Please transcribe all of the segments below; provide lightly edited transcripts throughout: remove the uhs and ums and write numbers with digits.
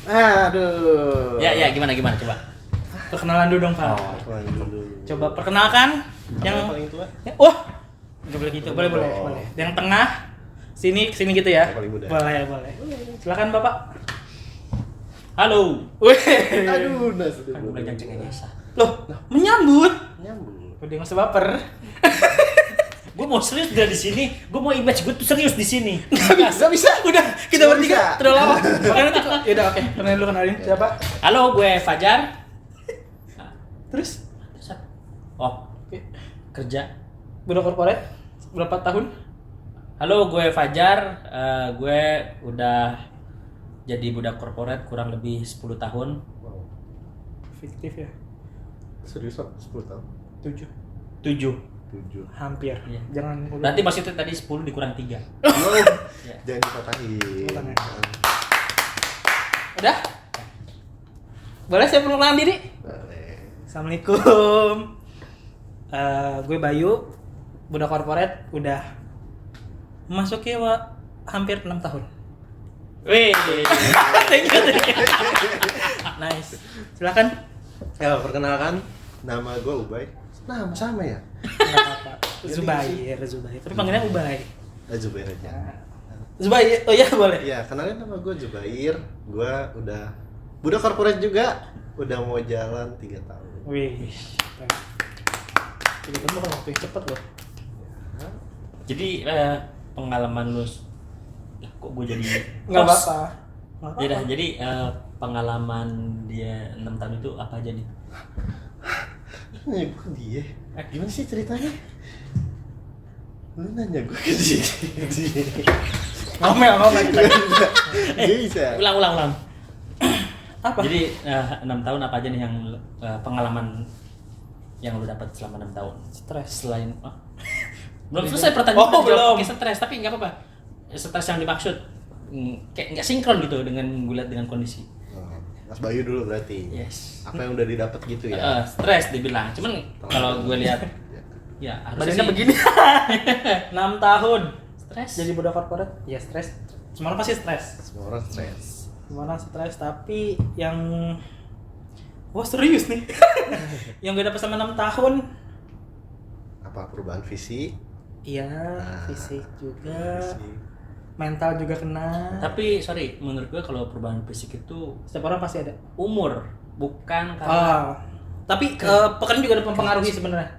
Aduh. Ya gimana coba. Perkenalan dulu dong, Pak. Dulu. Coba perkenalkan yang paling tua. Wah. Enggak boleh gitu. Boleh. Yang tengah sini gitu ya. Yang paling muda. Boleh. Silakan, Bapak. Halo. Wih. Aduh, Kan belajar cengengesa. Loh, menyambut. nyambung. Udah enggak usah baper. Gue mau serius dari sini. Gue mau image gue tuh serius di sini. Gak bisa. Udah, kita Nggak bertiga bisa. terlalu lama. Makanya nanti kok. Ya udah, oke. Kenalin dulu, kenalin siapa? Halo, gue Fajar. Terus Oh, kerja. budak korporat berapa tahun? Halo, gue Fajar. Gue udah jadi budak korporat kurang lebih 10 tahun. Wow. Fiktif ya. Serius Pak? 10 tahun. 7. 7. 7. Hampir. Iya. Jangan Berarti maksudnya tadi 10 dikurang 3. Ya. Jangan dipatahin. Bukan, ya. Udah? Boleh saya perkenalan diri? Boleh. Assalamualaikum. Gue Bayu, budak korporat udah masuk ya hampir 6 tahun. Wih. Thank you. Nice. Silakan. Ya, perkenalkan, nama gue Ubay. Nama sama ya? Enggak apa-apa. Zubair. Tapi panggilannya Ubay. Zubair aja. Zubair. Oh iya, boleh. Ya, kenalin nama gue Zubair. Gue udah budak korporat juga. Udah mau jalan 3 tahun. Wih. Jadi kan waktu yang cepet loh. Jadi pengalaman lu kok gue jadi Enggak host? apa-apa. Ya dah, jadi pengalaman dia 6 tahun itu apa aja nih? Nanya gue ke dia. Gimana sih ceritanya? Lu nanya gue ke dia. Ngomel kita. Bisa. Ulang. Apa? Jadi 6 tahun apa aja nih yang pengalaman yang lu dapat selama 6 tahun? Stres. Selain belum selesai pertanyaan. Oh, belum. Oke, stres, tapi nggak apa-apa. Stres yang dimaksud kayak nggak sinkron gitu dengan gue lihat dengan kondisi. Mas Bayu dulu berarti. Yes. Apa yang udah didapat gitu ya? Stres dibilang. Cuman kalau gue lihat ya harusnya Badannya sih begini. 6 tahun. stres. Jadi budak korporat, ya stres. Semua orang pasti stres. Semua orang stres. Semua orang stres, tapi yang wah serius nih. Yang gue dapet sama 6 tahun. Apa perubahan fisik? Iya, fisik juga. Fisik. Mental juga kena. Tapi sorry, menurut gue kalau perubahan fisik itu Setiap orang pasti ada. umur, bukan karena Tapi pekerjaan juga ada mempengaruhi sebenarnya.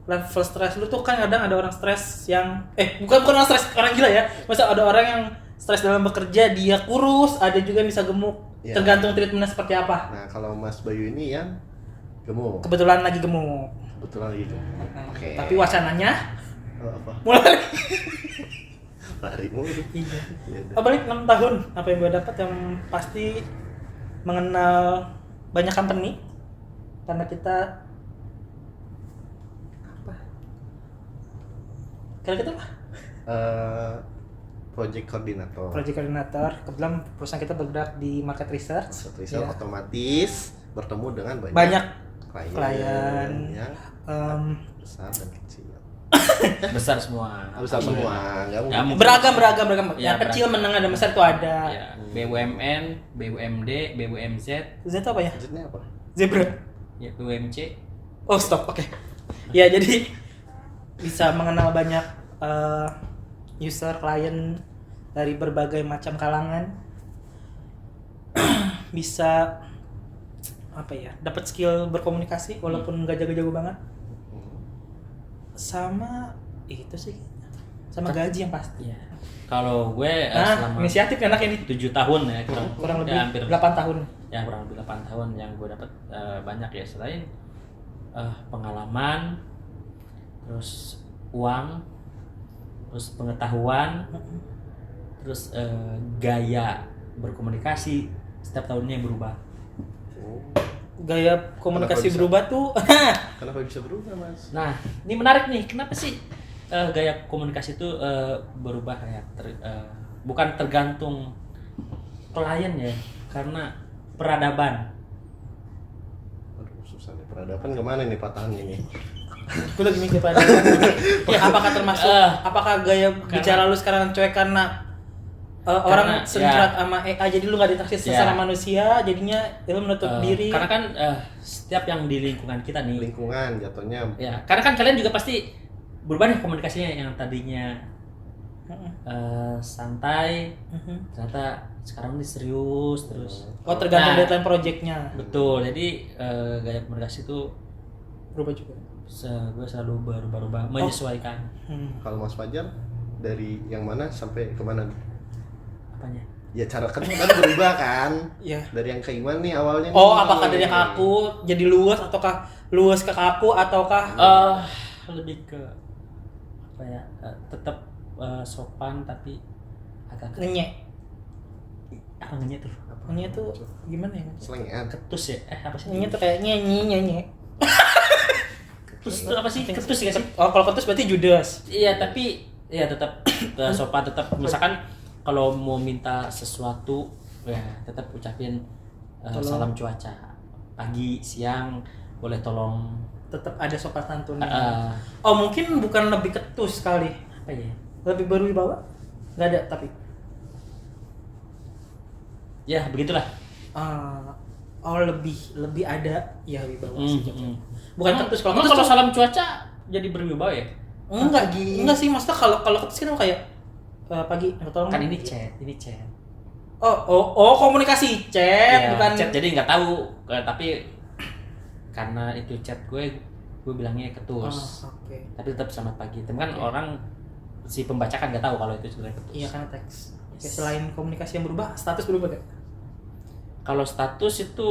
Level stres lu tuh kan kadang ada orang stres yang bukan orang stres, orang gila ya. Masa ada orang yang stres dalam bekerja dia kurus, ada juga yang bisa gemuk. Ya. Tergantung treatmentnya seperti apa. Nah, kalau Mas Bayu ini yang gemuk. Kebetulan lagi gemuk. Kebetulan lagi gemuk. Nah, Oke. Tapi wacananya Apa? mulai Lari mulu. iya. Ya udah. Balik 6 tahun, apa yang gue dapat yang pasti mengenal banyak company karena kita apa? Karena kita apa? Project koordinator. Project coordinator. Kebetulan perusahaan kita bergerak di market research. Research Ya. otomatis bertemu dengan Banyak klien klien. yang besar dan kecil. besar semua. Besar semua, nggak mungkin. Beragam. Ya, Yang kecil, menengah, dan besar itu ada. Ya, BUMN, BUMD, BUMZ, Z itu apa ya? Maksudnya apa? Zebra. ya BUMC. Oh stop, oke. Ya jadi bisa mengenal banyak user, klien dari berbagai macam kalangan. Bisa apa ya? Dapat skill berkomunikasi walaupun nggak jago-jago banget. Sama itu sih. Sama gaji yang pasti. Ya. Kalau gue selama inisiatif enak ini. 7 tahun ya Kurang lebih ya, hampir 8 tahun. Ya kurang lebih 8 tahun yang gue dapat banyak ya, selain pengalaman, terus uang, terus pengetahuan, terus gaya berkomunikasi setiap tahunnya berubah. Gaya komunikasi Kenapa bisa? berubah tuh. Kenapa bisa berubah, Mas? Nah, ini menarik nih. Kenapa sih gaya komunikasi itu berubah ya? Bukan tergantung klien ya, karena peradaban. Aduh, susah nih. Peradaban kemana nih patahannya nih? Gue lagi mikir pada. Ya apakah termasuk apakah gaya bicara lu sekarang cuek karena orang sentrat sama AI jadi lu nggak ditaksir secara manusia jadinya lu menutup diri. Karena kan setiap yang di lingkungan kita nih. Lingkungan jatuhnya. Ya, karena kan kalian juga pasti berubah nih komunikasinya yang tadinya santai, ternyata sekarang ini serius terus. Oh tergantung deadline projectnya. Betul, jadi gaya komunikasi itu Berubah juga. gue selalu berubah menyesuaikan. Kalau Mas Fajar dari yang mana sampai kemana? Apanya? Ya cara kan berubah kan. Iya. Dari yang kayak gimana nih awalnya? Oh apakah dari yang kaku jadi luas ataukah luas ke kaku ataukah lebih ke apa ya? Tetap sopan tapi agak ngenyek. Apa ngenyek tuh? Ngenyek tuh gimana ya? Selengean. Ketus ya? Apa sih? Ngenyek tuh kayak nyanyi. Ketus itu apa sih? Ketus ya sih? Oh kalau ketus berarti judes. Iya tapi ya tetap sopan, tetap misalkan kalau mau minta sesuatu ya tetap ucapin salam cuaca pagi siang boleh tolong, tetap ada sopan santunnya. Oh mungkin bukan lebih ketus kali, apa ya, lebih berwibawa nggak ada tapi ya begitulah. Oh lebih ada ya wibawa sih. Bukan ketus. Kalau salam cuaca jadi berwibawa ya? Enggak sih, maksudnya kalau ketus kan kayak pagi tolong kan ini chat. Oh komunikasi chat, ya, bukan chat, jadi nggak tahu tapi karena itu chat gue bilangnya ketus. Okay. Tapi tetap selamat pagi. Tapi kan orang si pembaca kan nggak tahu kalau itu sebenarnya ketus. Iya karena teks. Oke, selain komunikasi yang berubah, status berubah gak? Kalau status itu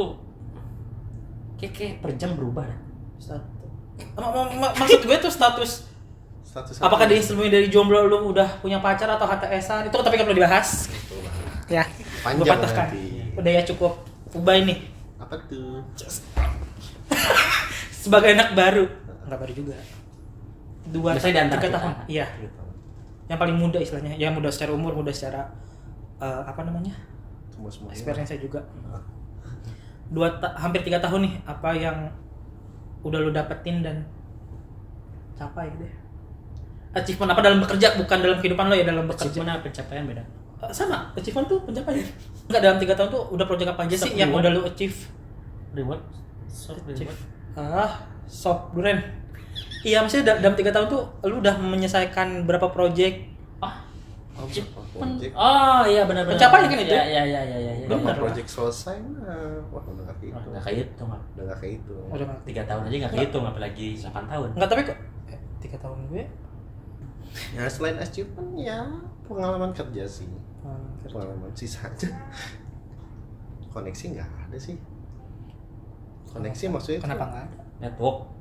kayak per jam berubah dah. Status. Maksud gue tuh status apakah di instrumen dari jomblo lu udah punya pacar atau HTS-an? Itu tapi nggak perlu dibahas. Ya. Panjang nanti. Udah ya cukup. Ubah ini. Apa tuh? Sebagai anak baru. Enggak baru juga. 3 tahun. Iya. Yang paling muda istilahnya. Ya muda secara umur, muda secara apa namanya? Semua. Experience juga. Hampir 3 tahun nih, apa yang udah lu dapetin dan capai deh? Achievement apa dalam bekerja, bukan dalam kehidupan lo ya, dalam bekerja. Achievement apa pencapaian beda? Sama, achievement tuh pencapaian. Enggak dalam 3 tahun tuh udah project apa aja sih yang udah lu achieve? Reward? Sop duren. Iya, maksudnya dalam 3 tahun tuh lu udah menyelesaikan berapa project? Oh iya benar. Pencapaian kan itu? Iya. Benar. Project selesai wah udah nggak kehitung. Nggak kehitung. Udah nggak kehitung. 3 tahun aja nggak kehitung, apalagi 8 tahun. Enggak, tapi kok 3 tahun gue. Ya selain achievement ya pengalaman kerja sih. Pengalaman sisanya. Koneksi nggak ada sih. Koneksi maksudnya kenapa nggak ada? Network.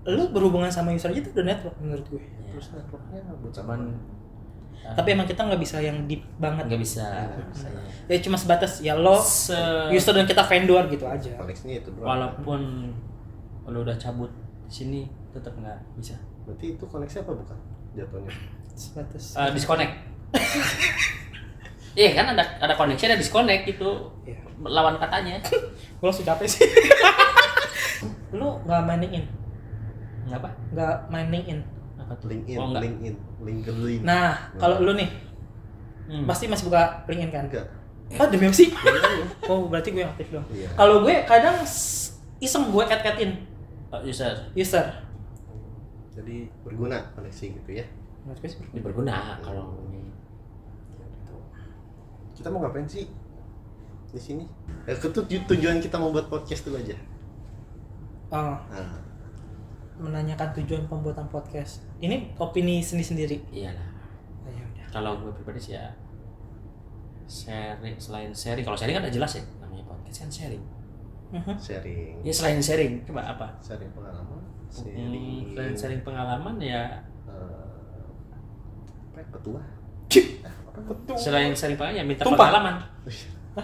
Lu berhubungan sama user aja tuh udah network menurut gue. Ya. Terus networknya buat Cuman tapi emang kita nggak bisa yang deep banget. Nggak bisa. Ya cuma sebatas ya lo user dan kita vendor gitu aja. koneksinya itu doang. Walaupun lo udah cabut di sini tetap nggak bisa. Berarti itu koneksi apa bukan jatuhnya? Sebatas Disconnect. Iya kan ada koneksi ada disconnect gitu. Iya. Lawan katanya. Gue langsung capek sih. Lu nggak mining in? Nggak apa? Nggak mining in. Apa tuh? LinkedIn, Oh, nggak. LinkedIn. Nah, kalau lu nih pasti masih buka LinkedIn kan? Enggak. Demi apa sih? Oh, berarti gue yang aktif dong. Iya. Kalau gue kadang iseng gue add-in user. Jadi berguna koneksi gitu ya. Menurut gue sih Ini berguna kalau Kita mau ngapain sih di sini? Tujuan kita mau buat podcast dulu aja. Nah, menanyakan tujuan pembuatan podcast. Ini opini sendiri. iyalah. Oh, ya udah. Kalau gue pribadi sih ya sharing, selain sharing, kalau sharing kan udah jelas ya namanya podcast kan sharing. sharing. Ya selain sharing, coba apa? Sharing pengalaman. Selain sharing pengalaman ya apa ya, petua? selain sharing pengalaman ya minta Tumpah. pengalaman.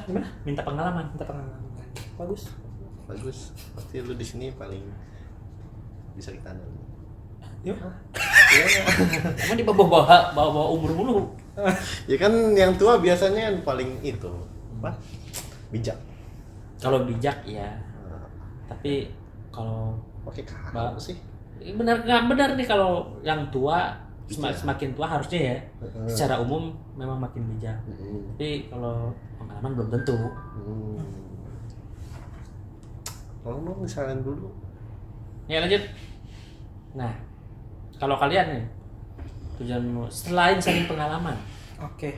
Gimana? Minta pengalaman. Minta pengalaman. Bagus. Pasti lu di sini paling bisa kita andalin. Yuk. Emang di bawa umur mulu. Ya kan yang tua biasanya yang paling itu apa? Bijak. Kalau bijak ya. Tapi kalau Pakai kata sih. benar nggak benar nih kalau yang tua Bijak. semakin tua harusnya ya secara umum memang makin bijak. Tapi kalau pengalaman belum tentu. Ngomong misalnya dulu. Ya lanjut. Nah, kalau kalian nih tujuanmu selain sharing pengalaman, Oke.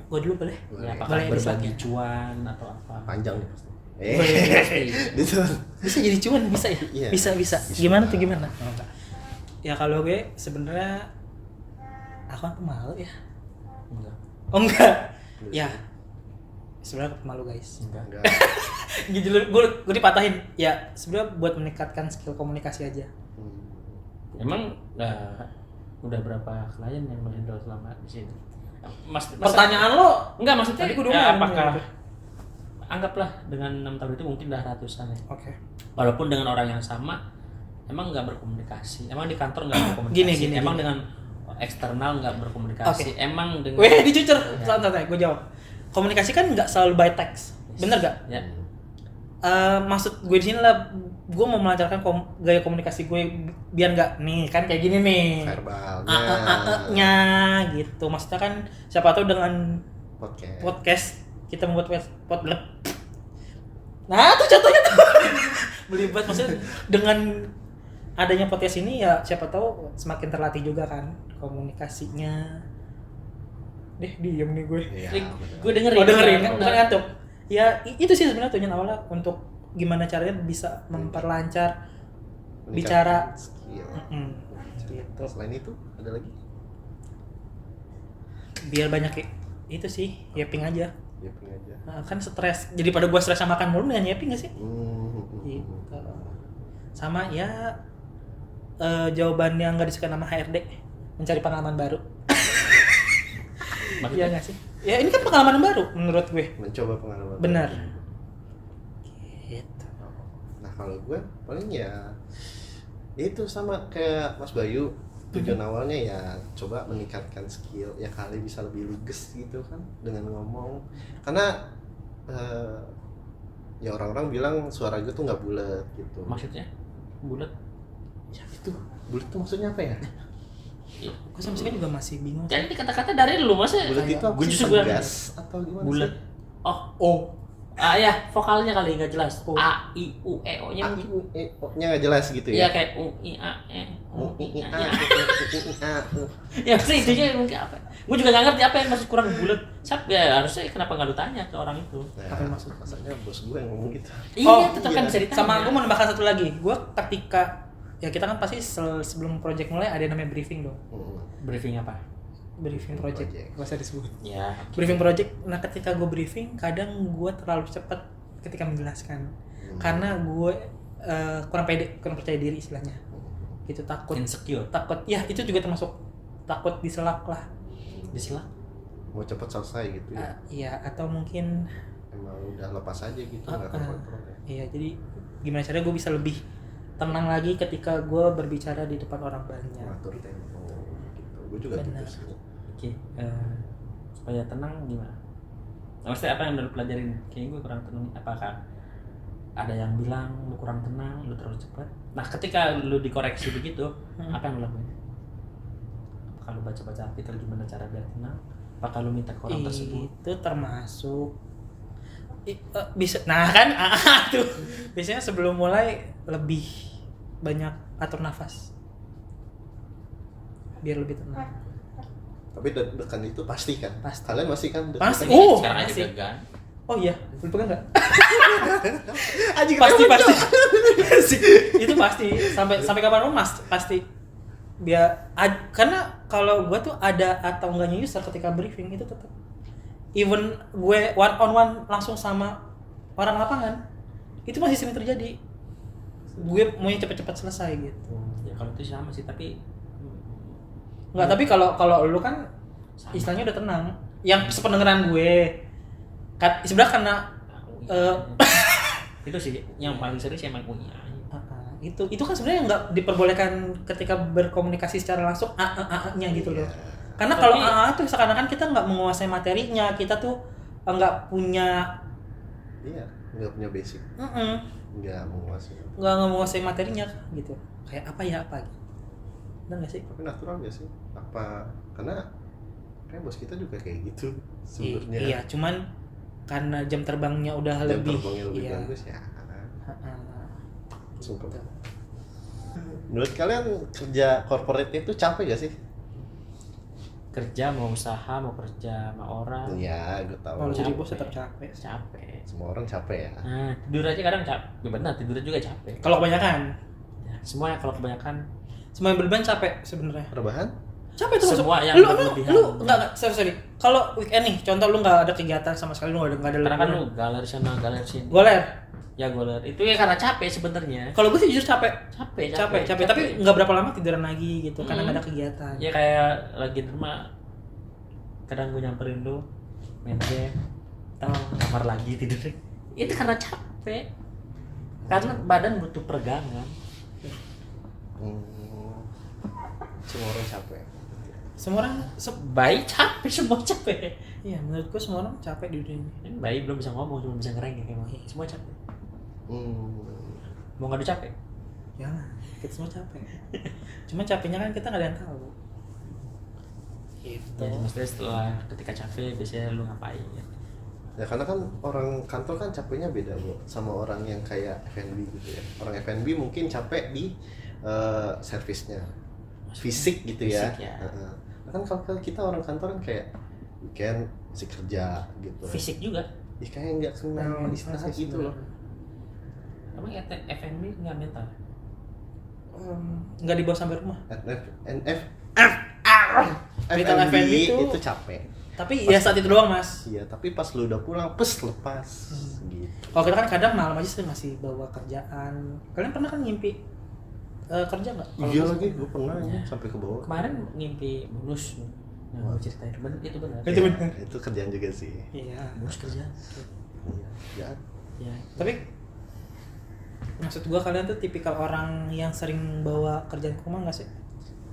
Gue dulu boleh? ya apakah Boleh berbagi disampaikan. cuan atau apa? Panjang nih pasti. Boleh, pasti. Gitu. Bisa jadi cuan, bisa ya? Iya. Bisa. Gimana tuh gimana? Oh, enggak. Ya kalau gue sebenarnya aku kan pemalu ya. Enggak. Oh enggak. Ya. Sebenarnya aku pemalu guys. Enggak. Gitu gue dipatahin. Ya, sebenarnya buat meningkatkan skill komunikasi aja. Emang udah berapa klien yang lo handle selama di sini? Pertanyaan lo enggak maksudnya tadi gue udah ya, ngomong apakah gitu. anggaplah dengan 6 tahun itu mungkin udah ratusan ya. Oke. Walaupun dengan orang yang sama emang nggak berkomunikasi. Emang di kantor nggak berkomunikasi. Gini. Emang dengan eksternal nggak berkomunikasi. Oke. Emang dengan Weh, dicucur. Ya. Santai, gue jawab. Komunikasi kan nggak selalu by text. Bener gak? Ya. Maksud gue di sini lah, gue mau melancarkan gaya komunikasi gue biar nggak nih kan kayak gini nih. Verbalnya. nya gitu. Maksudnya kan siapa tahu dengan Podcast. podcast kita membuat podcast. Nah, tuh contohnya tuh. Melibat maksudnya dengan adanya podcast ini ya siapa tahu semakin terlatih juga kan komunikasinya. Diem nih gue. Iya, Gue dengerin. Oh dengerin, Bener. bukan ngantuk. Ya itu sih sebenarnya tujuan awalnya untuk gimana caranya bisa memperlancar bicara. Skill. Gitu. Selain itu ada lagi? Biar banyak itu sih, yapping aja. Yapping aja. Nah, kan stres. Jadi pada gua stres sama makan mulu dengan yapping gak sih? Gitu. Sama ya jawaban yang gak disuka nama HRD, mencari pengalaman baru. Iya gak sih? Ya ini kan pengalaman baru menurut gue. Mencoba pengalaman. Benar. baru. Gitu. Nah kalau gue paling ya itu sama kayak Mas Bayu, tujuan awalnya ya coba meningkatkan skill ya kali bisa lebih luges gitu kan dengan ngomong karena ya orang-orang bilang suara gue tuh nggak bulat gitu. Maksudnya bulat. Ya itu bulat tuh maksudnya apa ya? Iya. Gue sampai sekarang juga masih bingung. Jadi kata-kata dari lu masa Bulat itu apa gue sih? justru bilang Tegas atau gimana bulat. sih? Oh. Ya vokalnya kali nggak jelas. Oh. A I U E O nya mungkin. nya nggak jelas gitu Iya ya? kayak U I A E U I A. Ya. Ya sih intinya mungkin apa? Gue juga nggak ngerti apa yang maksud kurang bulat. Ya harusnya kenapa nggak lu tanya ke orang itu? Apa yang maksud? Maksudnya bos gue yang ngomong gitu. Iya, tetap kan iya. bisa ditanya. Sama gue mau nambahkan satu lagi. Gue ketika ya kita kan pasti sebelum project mulai ada yang namanya briefing dong. Briefing apa? Briefing project. Project. Gak usah disebut. Ya. Briefing project. Nah ketika gue briefing kadang gue terlalu cepat ketika menjelaskan. Karena gue kurang pede, kurang percaya diri istilahnya. Gitu takut. Insecure. Takut. Ya itu juga termasuk takut diselak lah. Diselak. Mau cepat selesai gitu ya? Iya atau mungkin Emang udah lepas aja gitu nggak kontrol ya? iya jadi gimana caranya gue bisa lebih tenang lagi ketika gue berbicara di depan orang banyak. Ngatur tempo gitu. Gue juga Benar. gitu sih. Oke. Supaya tenang gimana? Maksudnya apa yang udah lu pelajarin? Kayaknya gue kurang tenang. Apakah ada yang bilang lu kurang tenang, lu terlalu cepat? Nah ketika lu dikoreksi begitu, apa yang lu lakuin? Apakah lu baca-baca artikel gimana cara biar tenang? Apakah lu minta ke orang tersebut? Itu termasuk bisa. Nah kan tuh biasanya sebelum mulai lebih banyak atur nafas biar lebih tenang. Tapi deg-degan itu pasti kan? Pasti. Kalian masih kan deg-degan? Pasti. Oh, Sekarang aja masih. kan? Oh iya, boleh pegang nggak? Anjing, pasti kenapa? pasti itu pasti sampai kapan pun pasti biar karena kalau gue tuh ada atau enggaknya user ketika briefing itu tetap even gue one on one langsung sama orang lapangan itu masih sering terjadi. Gue maunya cepet-cepet selesai gitu. Ya kalau itu sama sih tapi Enggak, tapi kalau lu kan istilahnya udah tenang. Yang sependengaran gue sebenarnya karena itu sih yang paling serius emang itu kan sebenarnya nggak diperbolehkan ketika berkomunikasi secara langsung nya gitu loh. Karena Tapi- kalau tuh seakan-akan kita nggak menguasai materinya, kita tuh nggak punya Iya, nggak punya basic, nggak menguasai. nggak menguasai materinya gitu. kayak apa ya apa gitu. Benar nggak sih? Tapi natural gak sih? Apa karena kayak bos kita juga kayak gitu sebenarnya. Iya, cuman karena jam terbangnya udah Jam lebih, terbangnya lebih iya. bagus ya. Heeh. Sumpah. Menurut kalian kerja corporate itu capek gak sih? Kerja mau usaha mau kerja sama orang Iya, gue tahu. Kalau jadi Capek. bos tetap capek. capek. Semua orang capek ya. Nah, tidur aja kadang capek. Benar, tidur juga capek. Kalau kebanyakan, Ya, semua kalau kebanyakan semua yang berlebihan capek sebenarnya. Rebahan? Capek tuh Semua yang lu berlebihan. enggak sorry. Kalau weekend nih, contoh lu enggak ada kegiatan sama sekali, lu enggak ada karena kan liburan. lu galer sana galer sini. Goler. Ya goler. Itu ya karena capek sebenarnya. Kalau gue sih jujur capek. Capek. Tapi nggak berapa lama tiduran lagi gitu karena nggak ada kegiatan. Ya kayak lagi di rumah kadang gue nyamperin lu main game, kamar lagi tidur. Itu karena capek. Karena badan butuh peregangan. Semua orang capek. Semua orang Bayi capek, semua capek. iya, menurut gue semua orang capek di dunia ini. Ini bayi belum bisa ngomong, cuma bisa ngerengek emang. Semua capek. Mau ngadu capek? Jangan, kita semua capek. Cuma capeknya kan kita nggak ada yang tahu. Gitu. Ya, maksudnya setelah ketika capek biasanya lu ngapain? Ya karena kan orang kantor kan capeknya beda bro sama orang yang kayak F&B gitu ya. Orang F&B mungkin capek di servisnya, fisik gitu ya. Fisik, ya. Nah, kan kalau kita orang kantor kan kayak weekend masih kerja gitu. Fisik juga. Ya kayak nggak kenal istirahat gitu loh. Emang FNB nggak mental? Nggak dibawa sampai rumah. Mental F&B F&B itu capek. Tapi ya saat itu doang mas. Iya, tapi pas lu udah pulang, lepas gitu. Kalau kita kan kadang malam aja sering masih bawa kerjaan. Kalian pernah kan ngimpi kerja nggak? Kalau Iya gua lagi, gue pernah ya, sampai ke bawah. Kemarin ngimpi bonus yang gue ceritain, itu benar. Itu benar. Itu kerjaan juga sih. Iya. Bonus kerja. Iya, kerjaan. Ya. Tapi maksud gua kalian tuh tipikal orang yang sering bawa kerjaan ke rumah nggak sih?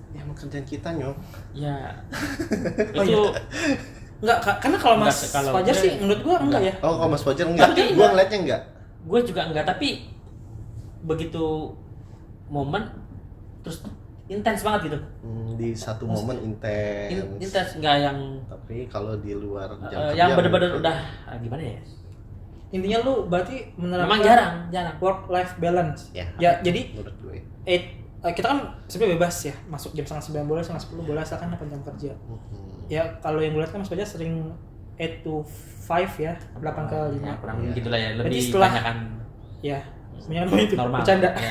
Ya emang kerjaan kita nyok. Ya. Oh, Itu Enggak, karena kalau Enggak, Mas kalau Fajar gue- sih menurut gua enggak ya. Oh, kalau Mas Fajar enggak? Tapi Gua enggak. ngeliatnya enggak. gue juga enggak, tapi begitu momen terus intens banget gitu. Di satu momen intens. Intens enggak yang Tapi kalau di luar jam kerja yang bener-bener mungkin- udah gimana ya? Intinya lu berarti menerapkan Memang jarang. work life balance. Ya. Ya, jadi menurut gue. kita kan sebenarnya bebas ya, masuk jam 9:30 boleh, 10 boleh, asalkan 8 jam kerja. Ya kalau yang gue lihat kan Mas Fajar sering 8 to 5 ya, 8 ke 5. Ya, kurang Iya. gitulah ya, lebih Berarti setelah- banyakan Ya, sebenarnya itu normal. bercanda. Ya.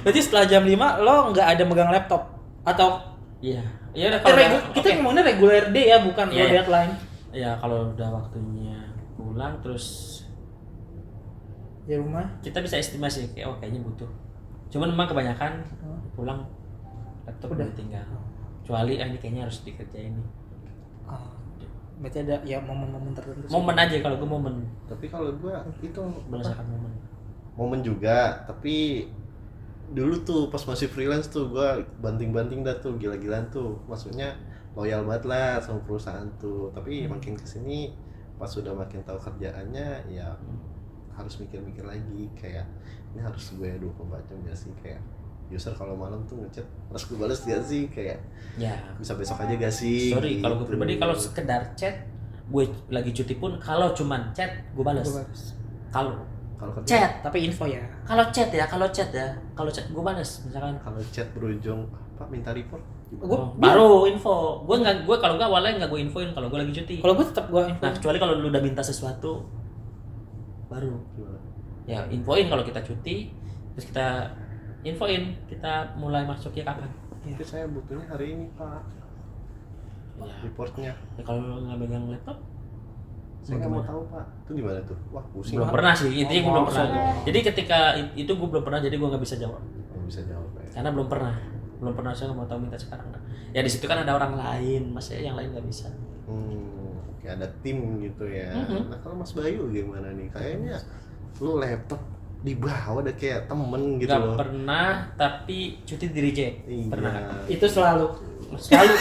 Berarti setelah jam 5 lo nggak ada megang laptop atau Iya. Iya udah kalau kita oke. ngomongnya regular day ya, bukan Iya, lo iya. deadline. Ya kalau udah waktunya pulang terus Di rumah. kita bisa estimasi kayak kayaknya butuh. Cuman memang kebanyakan pulang laptop Udah. udah tinggal. Kecuali ini kayaknya harus dikerjain nih. Berarti ada ya momen-momen tertentu. sih. Momen aja kalau gue momen, Tapi kalau gue itu berdasarkan momen. momen juga, tapi dulu tuh pas masih freelance tuh gue banting-banting dah tuh, gila-gilaan tuh, maksudnya loyal banget lah sama perusahaan tuh. Tapi makin kesini pas sudah makin tahu kerjaannya ya harus mikir-mikir lagi, kayak ini harus gue 24 jam gak sih, kayak user kalau malam tuh ngechat harus gue balas gak sih, kayak Ya. bisa besok aja gak sih. Sorry kalau gue gitu. pribadi kalau sekedar chat, gue lagi cuti pun kalau cuman chat gue balas. Gua balas. Kalau kalau kerja, chat, Tapi info ya. kalau chat gue balas misalkan. kalau chat berujung apa minta report Gua- Baru info. Gue kalau nggak awalnya nggak gue infoin kalau gue lagi cuti. Kalau gue tetap gue info. Nah kecuali kalau lu udah minta sesuatu baru gimana? ya infoin kalau kita cuti, terus kita infoin kita mulai masuknya kapan. Tapi saya butuhnya hari ini pak Ya, reportnya. ya kalau lu nggak megang laptop Saya nggak mau tahu pak. Itu gimana tuh? Wah pusing. belum Pak. pernah sih, intinya gue belum pernah. sombong. Jadi ketika itu gue belum pernah, jadi gue nggak bisa jawab Nggak bisa jawab ya. karena belum pernah saya nggak mau tahu minta sekarang. Ya di situ kan ada orang lain, maksudnya yang lain nggak bisa. Kayak ada tim gitu ya. Mhm. Nah kalau Mas Bayu gimana nih? Kayaknya lu laptop di bawah ada kayak temen gitu Nggak loh. pernah, tapi cuti di reject. Iya. Pernah. Itu selalu. Selalu.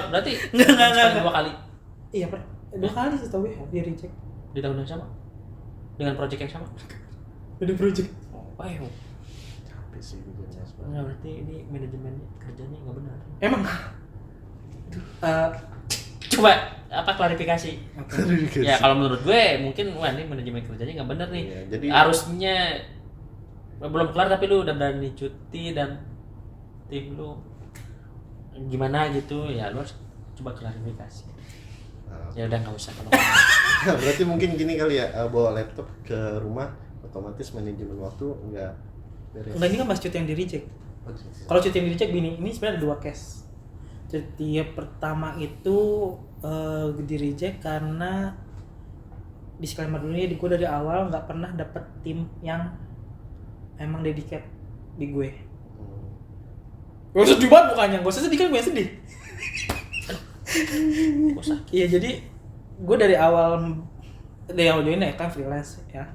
Berarti Nggak. sekali 2 kali Iya, 2 kali sih tau ya di reject. di tahun yang sama dengan project yang sama. Udah project. Wah, Capek sih gue Mas Nggak, berarti ini manajemen kerjanya nggak benar. Emang Coba apa klarifikasi? Klarifikasi. Ya kalau menurut gue mungkin wah ini manajemen kerjanya nggak benar nih. Iya, jadi harusnya belum kelar tapi lu udah berani cuti dan tim lu gimana gitu ya, lu harus coba klarifikasi. Ya udah nggak usah kalau berarti mungkin gini kali ya, bawa laptop ke rumah otomatis manajemen waktu enggak beres. enggak, ini kan mas cuti yang di reject. Kalau cuti yang di reject gini, ini sebenarnya ada 2 case. Cuti yang pertama itu di reject karena disclaimer dulu ya, gue dari awal nggak pernah dapet tim yang emang dedicate di gue. Gue sedih banget mukanya, gue sedih kan gue sedih. Iya, jadi gue dari awal join ya kan freelance ya,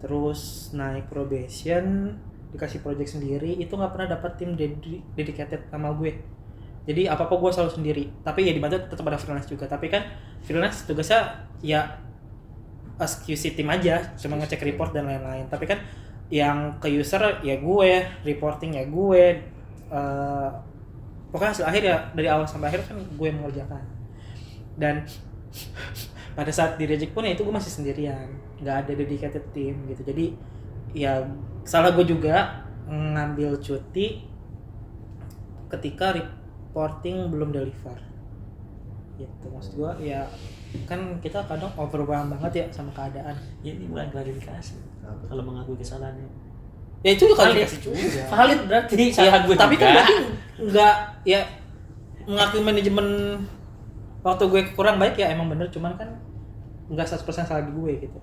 terus naik probation, dikasih project sendiri, itu nggak pernah dapat tim dedicated sama gue. Jadi apa gue selalu sendiri, tapi ya dibantu tetap ada freelance juga. Tapi kan freelance tugasnya ya as QC tim aja, cuma ngecek report dan lain-lain. Tapi kan yang ke user ya gue, reporting ya gue, pokoknya hasil akhir ya dari awal sampai akhir kan gue mengerjakan. Dan pada saat di reject pun ya itu gue masih sendirian, nggak ada dedicated team gitu. Jadi ya salah gue juga ngambil cuti ketika reporting belum deliver gitu. Maksud gue ya kan kita kadang overwhelmed banget ya sama keadaan. ya, ini bukan klarifikasi kalau mengakui kesalahannya. Ya itu udah klarifikasi juga. Valid berarti salah gue tapi juga. kan berarti nggak ya mengakui manajemen waktu gue kurang baik ya emang bener, cuman kan nggak 100% salah di gue gitu.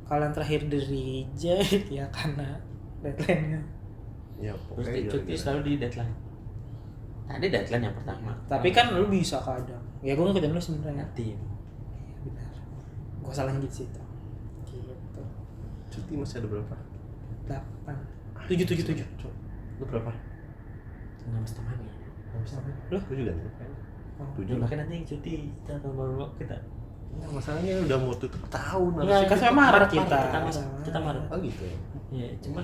Kalau yang terakhir di reject ya karena deadline-nya. Ya, Terus pokoknya cuti selalu di deadline. Tadi deadline yang pertama. Tapi kan lu bisa kadang. Ya gue ngikutin lu sebenarnya. tim. Iya benar. Gue salahnya gitu sih itu. Gitu. cuti masih ada berapa? 8 7 Lu berapa? 6,5 ya. Loh? Gue juga nih. Oh, 7 Makanya nanti cuti kita tahun baru kita. Nah, masalahnya udah mau tutup tahun. Enggak, kan sama Maret kita. Kita Maret. Oh gitu ya. Ya, cuman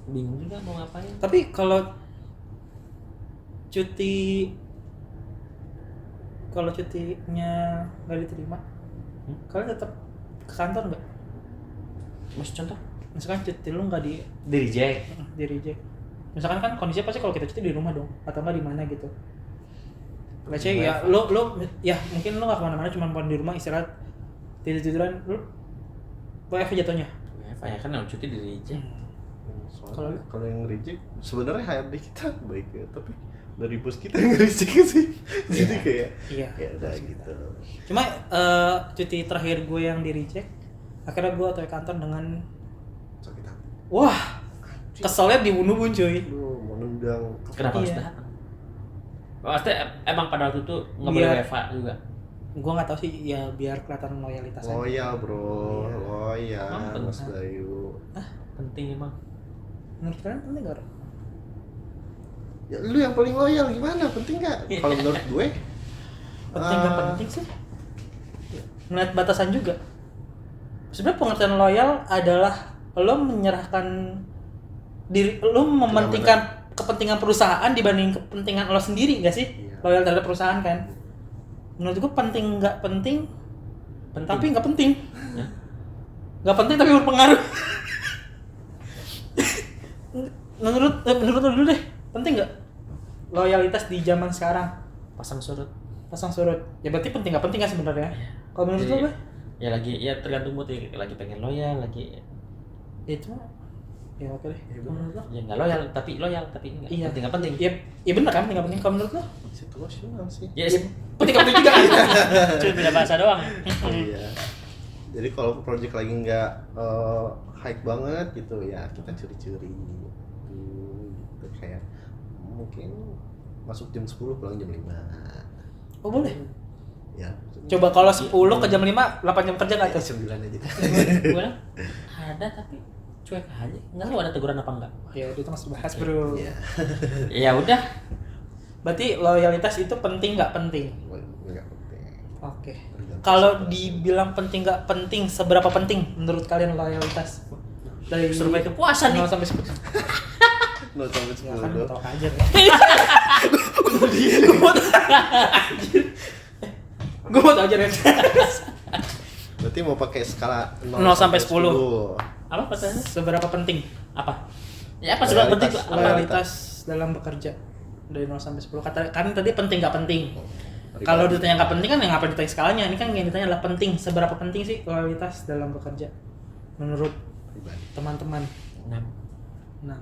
bingung juga mau ngapain. Tapi kalau cutinya nggak diterima, kalian tetap ke kantor nggak? Mas contoh Misalkan cuti lu nggak di reject. reject. Misalkan kan kondisinya pasti kalau kita cuti di rumah dong, atau nggak di mana gitu. Let's say ya lo ya mungkin lo nggak kemana-mana, cuma di rumah istirahat tiduran, lo WFH jatuhnya. WFH ya kan yang cuti di reject. Soalnya kalau yang reject sebenarnya HRD kita baik ya, tapi dari bos kita yang reject sih. Jadi kayak Iya. ya udah gitu. Cuma cuti terakhir gue yang di reject, akhirnya gue atau kantor dengan Sakit hati. wah keselnya dibunuh cuy. Lu mau nendang. Kenapa harus Iya. datang? Maksudnya emang pada waktu itu nggak boleh Biar- WFH juga. Gue nggak tahu sih ya, biar kelihatan loyalitas aja. Loyal bro, Iya. loyal Emang Mas benar. Bayu. Penting emang. Menurut kalian penting nggak? Ya lu yang paling loyal gimana? Penting nggak? Kalau menurut gue Penting nggak penting sih? Ngeliat batasan juga. Sebenarnya pengertian loyal adalah lo menyerahkan diri, lo mementingkan kepentingan perusahaan dibanding kepentingan lo sendiri, nggak sih? Iya. Loyal terhadap perusahaan kan? Menurut gue penting nggak penting, Penting. tapi nggak penting. Ya. Nggak penting tapi berpengaruh. menurut lo dulu deh, penting nggak loyalitas di zaman sekarang? Pasang surut. Pasang surut. Ya berarti penting nggak penting kan sebenarnya? Kalau menurut Jadi, lo, Bay? ya lagi ya tergantung mood ya. Lagi pengen loyal, lagi Ya itu ya oke deh. Kalau menurut lo? ya nggak loyal tapi enggak. Iya. Penting nggak penting. Iya, iya benar kan, penting nggak penting. Kalau menurut lo? situasional sih. Ya, Penting nggak penting juga kan? cuma beda bahasa doang. Iya. Jadi kalau project lagi nggak high banget gitu ya kita curi-curi gitu kayak mungkin masuk jam 10 pulang jam 5. Oh boleh. Ya. Coba kalau 10 ke jam 5, 8 jam kerja nggak Ya, tuh? 9 aja. Gue bilang ada tapi cuek aja. Nggak tahu ada teguran apa enggak. Ya itu masih bahas bro. Iya. Ya udah. Berarti loyalitas itu penting nggak penting? Nggak penting. Oke. Tergantung Kalau situasi. dibilang penting nggak penting, seberapa penting menurut kalian loyalitas? Dari Survei kepuasan nih. 0 sampai 10. 0 sampai Ya kan 10. tau aja ya. Gue mau tau aja ya. Berarti mau pakai skala 0 sampai 10. Apa pertanyaannya? Seberapa penting Apa? Ya apa sudah penting? Loyalitas. Apa? loyalitas dalam bekerja dari 0 sampai 10? Kan tadi penting nggak penting. Kalau ditanya nggak penting kan ya ngapain ditanya skalanya? Ini kan yang ditanya adalah penting. Seberapa penting sih loyalitas dalam bekerja menurut Pribadi. teman-teman? 6. Nah, Nah,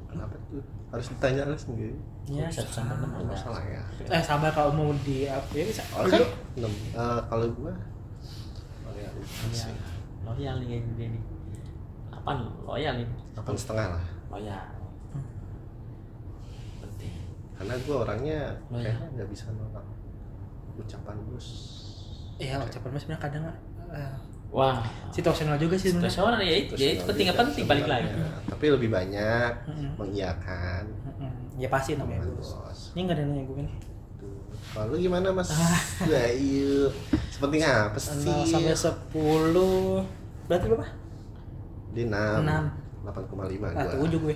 kenapa tuh? Harus ditanya lah sendiri. ya 1 sampai 6 Nggak masalah ya. sabar kalau mau di ya bisa. Oke. 6. Kalau gua loyalitas Ya, sih. loyal nih kayak gini nih. 8 loyal nih. 8,5 lah. Loyal. Penting. Karena gua orangnya Loyal. kayaknya nggak bisa nolak ucapan bos. Iya, ucapan mas sebenarnya kadang Wah. situasional juga sih sebenarnya. Situasional ya itu penting nggak penting balik lagi. Tapi lebih banyak Mm-mm. mengiyakan Ya pasti namanya omongan bos. bos. Ini nggak ada yang nanya gue nih. Tuh. Kalau lu gimana Mas Bayu? Sepenting apa 0 sih? sampai 10 berarti berapa? Di 6. 6. 8,5 Ah, gua. 7 gue.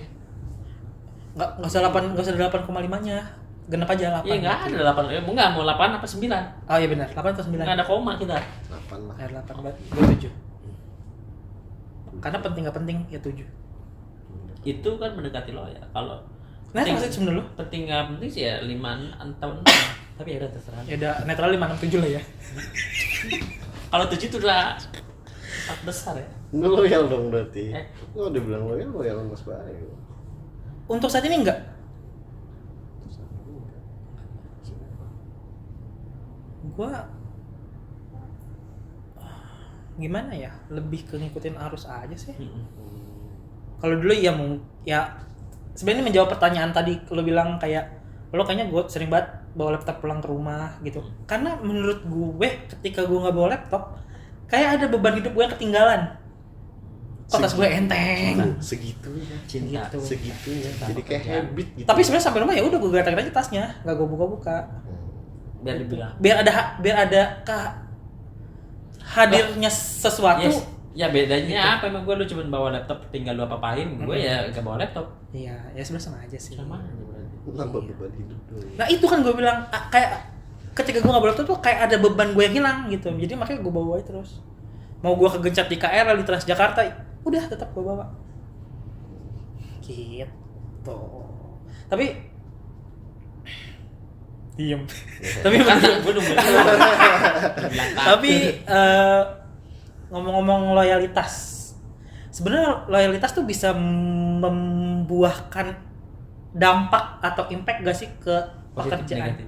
Enggak usah 8,5-nya. Genap aja 8. Iya nggak ada 8. Enggak mau 8 apa 9? Oh iya benar, 8 atau 9? Nggak ada koma kita. 8 lah. 8 berarti gue 7. Karena penting nggak penting ya 7. Itu kan mendekati loyal. Kalau Nah, maksudnya sebenarnya lu? penting nggak penting sih ya 5 atau 6. Tapi ya udah terserah. Ya udah netral 5 6 7 lah ya. Kalau 7 itu udah 4 besar ya. Nggak loyal dong berarti. Eh. Oh, udah bilang loyal Mas Bayu. Untuk saat ini enggak. Gua gimana ya? Lebih ke ngikutin arus aja sih. Kalau dulu ya ya sebenarnya menjawab pertanyaan tadi lo bilang kayak lo kayaknya gue sering banget bawa laptop pulang ke rumah gitu. Karena menurut gue ketika gue nggak bawa laptop kayak ada beban hidup gue yang ketinggalan. Kok tas gue enteng. Segitunya. Cinta. Gitu. Segitunya. Cinta Jadi kayak pekerjaan. habit gitu. Tapi sebenarnya sampai rumah ya udah gue gerakin aja tasnya, nggak gue buka-buka. Biar dibilang. Biar ada hadirnya sesuatu. Yes. Ya bedanya apa emang gue lu cuma bawa laptop tinggal lu apa-apain, gue ya gak bawa laptop. Iya, ya sebenarnya sama aja sih. Sama aja berarti. Nambah beban hidup dulu. Nah itu kan gue bilang kayak ketika gue nggak bawa laptop tuh kayak ada beban gue yang hilang gitu. Jadi makanya gue bawa aja terus. Mau gue kegencet di KRL di Transjakarta, udah tetap gue bawa. Gitu. Tapi diem. Tapi Gue nunggu. tapi ngomong-ngomong loyalitas, sebenarnya loyalitas tuh bisa membuahkan dampak atau impact gak sih ke Positif, pekerjaan? negatif.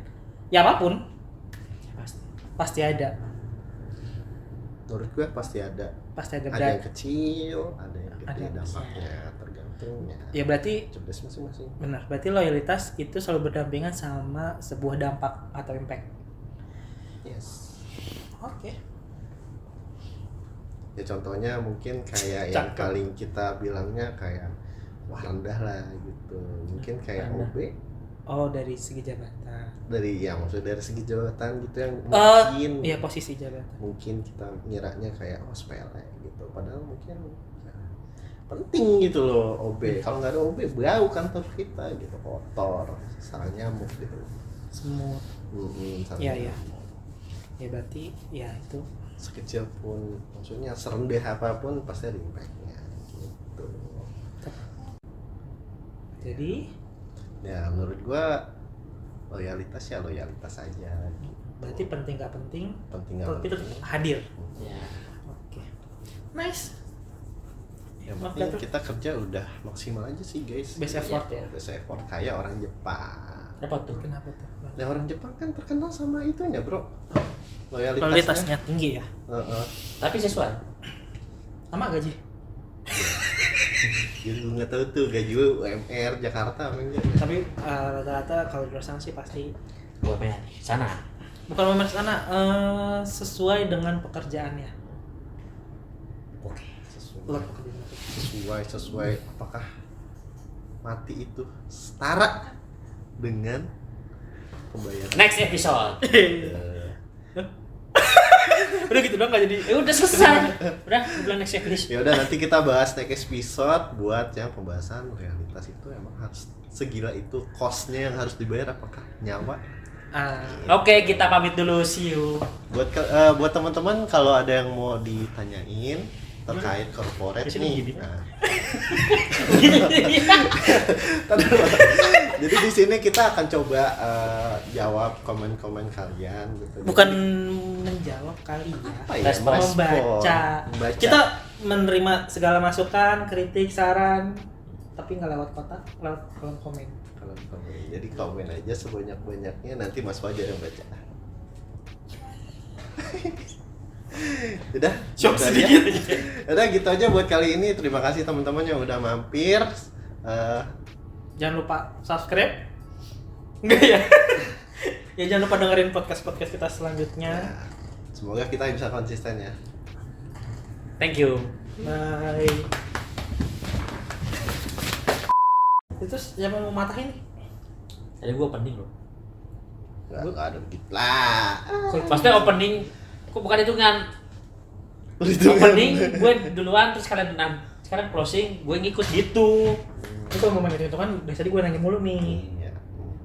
Ya apapun, Pasti. pasti ada. Menurut gue pasti ada. Pasti ada Ada berat. yang kecil, ada yang gede Ada. dampaknya, tergantung ya. Ya berarti Cerdas masing-masing. benar. Berarti loyalitas itu selalu berdampingan sama sebuah dampak atau impact. Yes. Oke. Ya contohnya mungkin kayak yang Cakep. paling kita bilangnya kayak wah rendah lah gitu. Mungkin kayak Rendah. OB Oh dari segi jabatan. dari ya maksudnya dari segi jabatan gitu yang mungkin Iya posisi jabatan. mungkin kita ngiranya kayak oh sepele gitu. Padahal mungkin ya, penting gitu loh OB. Kalau nggak ada OB bau kantor kita gitu kotor, sarang nyamuk gitu. Semut. Sarang Iya, iya. nyamuk. Ya berarti ya itu. Sekecil pun maksudnya serendah apapun pasti ada impactnya gitu. Jadi Ya menurut gua loyalitas ya loyalitas aja gitu. berarti penting nggak penting, Penting nggak tapi tetap penting. hadir. Ya. Oke. Nice. Yang Maaf, penting Datuk. kita kerja udah maksimal aja sih guys. Best effort ya. Best effort kayak orang Jepang. Apa tuh? Kenapa tuh? Nah orang Jepang kan terkenal sama itunya bro. Loyalitasnya. Loyalitasnya tinggi ya. Heeh. Tapi sesuai. Sama gaji. Jadi gue nggak tahu tuh gaji gue UMR Jakarta apa enggak. Tapi rata-rata kalau di luar sana sih pasti Gue pengen sana. bukan memang sana sesuai dengan pekerjaannya. Oke. Lot Sesuai apakah mati itu setara dengan pembayaran. Next episode. Eh, Udah gitu doang gak jadi. Ya udah selesai. Udah, bilang next episode. Ya udah nanti kita bahas next episode buat yang pembahasan realitas itu emang harus segila itu cost-nya yang harus dibayar apakah nyawa. Oke, kita pamit dulu, see you. Buat teman-teman kalau ada yang mau ditanyain terkait corporate Di sini nih. gini. Nah. Jadi di sini kita akan coba jawab komen-komen kalian gitu. Bukan menjawab kali ya. Apa ya? Respon. Membaca. Membaca. Kita menerima segala masukan, kritik, saran, tapi nggak lewat kotak, lewat kolom komen. Kalau komen. Jadi komen aja sebanyak-banyaknya, nanti Mas Fajar yang baca. Udah, Shock gitu aja. sedikit. Udah gitu aja buat kali ini. Terima kasih teman-teman yang udah mampir. Jangan lupa subscribe. Enggak ya? Ya jangan lupa dengerin podcast-podcast kita selanjutnya. Semoga kita bisa konsisten ya. Thank you. Bye. Itu siapa yang mau matahin? Tadi gua opening loh. Nggak ada begitu lah. Maksudnya opening, kok bukan hitungan. Opening gue duluan terus kalian enam. Sekarang closing gue ngikut gitu. Itu kalau mau itu kan biasa gue nanya mulu nih. Iya.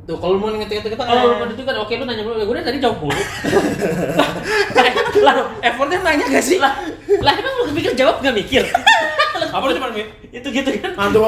Tuh kalau mau nanya kita Kalau lu itu kan oke lu nanya mulu, gue dari tadi jawab mulu. lah effortnya nanya gak sih? lah emang lu pikir jawab gak mikir? Apa lu cuma Itu gitu kan. Aduh.